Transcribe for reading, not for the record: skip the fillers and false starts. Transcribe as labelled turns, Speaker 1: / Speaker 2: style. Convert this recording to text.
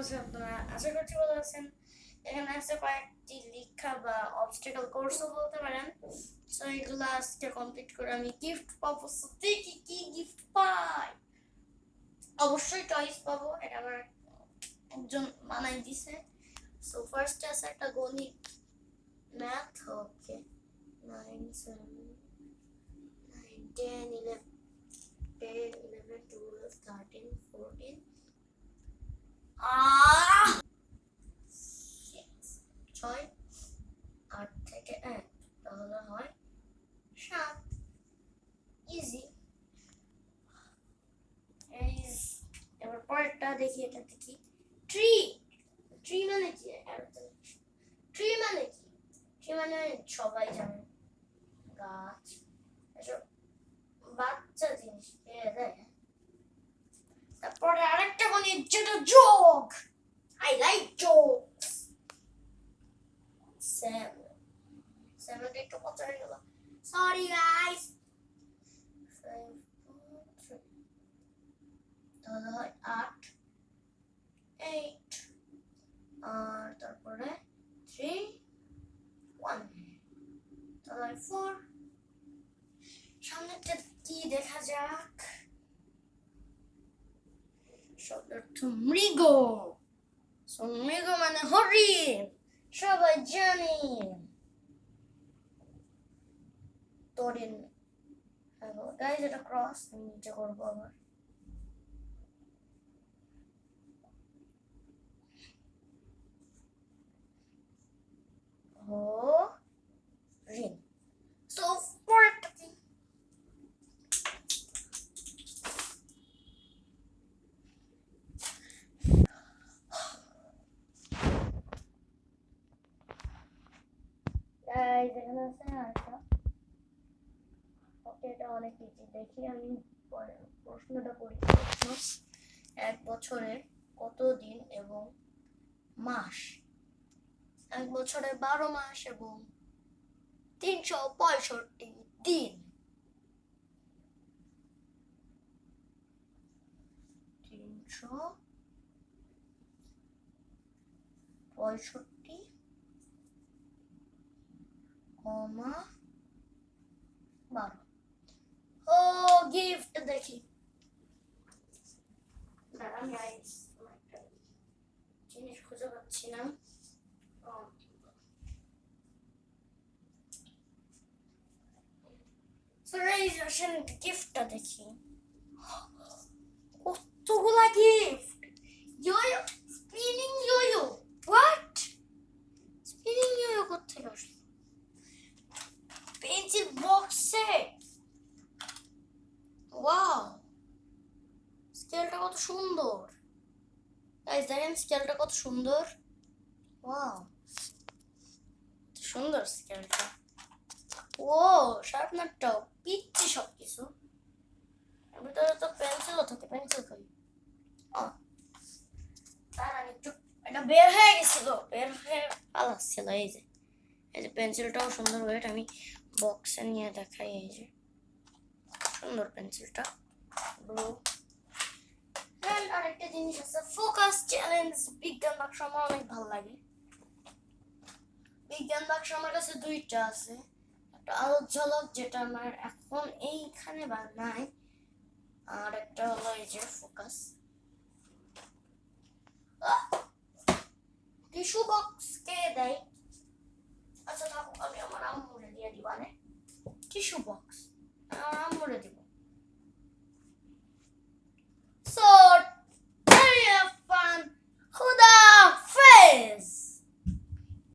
Speaker 1: আছেন আপনারা? আশা করছি ভালো আছেন। এখানে আছে কয়েকটি লেখা বা অবস্টাকল কোর্সও বলতে পারেন। সো এগুলো আজকে কমপ্লিট করে আমি গিফট পাবো। সো দেখি কি গিফট পাই। অবশ্যই টয়েস পাবো, এটা আমার একজন মানাই দিছে। সো ফার্স্ট আছে একটা গণিত ম্যাথ। ওকে, 9 7 9 10 11 10 11 12 13 14 ছয়, 8 থেকে 1 তাহলে হয় 7। ইজি। এবার পরেরটা দেখি, এটা দেখি। ট্রি। ট্রি মানে কি? ট্রি মানে কি? ট্রি মানে সবাই জানে, গাছ। এসব বাচ্চা জিনিস পেয়ে দেয়। তারপরে আরেকটা গণিত, যেটা যোগ। I like jokes. 7 একটু কত হয়ে গেল, সরি গাইস। 5 4 3 তাহলে হয় 8 8 আর তারপরে 3 1 তাহলে 4। সামনেটা কি দেখা যাক। শব্দটা মৃগ। মৃগ মানে হরিণ, সবাই জানি। তরিন। হ্যালো গাইস, এটা ক্রস আমি নিচে করবো আবার। হরিণ। সো পরেরটা কি? গাইস এখানে আছে আরেকটা। ওকে, এটা অনেক ইজি। দেখি আমি প্রশ্নটা পড়ি। এক বছরে কত দিন এবং মাস? এক বছরে 12 মাস এবং 365 দিন। 365 কমা 12। ও গিফট দেখি। দাঁড়ান গাইস, একটা জিনিস খুঁজে পাচ্ছি না। গিফটটা দেখি। কতগুলা গিফট। ইয়োয়ো, স্পিনিং ইয়োয়ো। হোয়াট? স্পিনিং ইয়োয়ো কোত্থেকে আসলো? Pencil box set. ওয়াও, স্কেলটা কত সুন্দর। গাইস দেখেন স্কেলটা কত সুন্দর। ওয়াও, সুন্দর স্কেলটা। ও শার্পনারটাও পিচ্ছি সবকিছু। ভিতরে তো পেন্সিলও থাকে, পেন্সিল কই? তার একটু এটা বের হয়ে গেছিল, বের হয়ে পালাচ্ছিল। এই যে পেন্সিলটাও সুন্দর। ওয়েট আমি বক্সে নিয়ে দেখাই। এই যে সুন্দর পেন্সিলটা, ব্লু। এন্ড আরেকটা জিনিস আছে, ফোকাস চ্যালেঞ্জ বিজ্ঞান বাক্স। আমার অনেক ভালো লাগে বিজ্ঞান বাক্স। আমার কাছে দুইটা আছে। একটা আলোর ঝলক, যেটা আমার এখন এইখানে বা নাই। আর একটা হলো এই যে ফোকাস।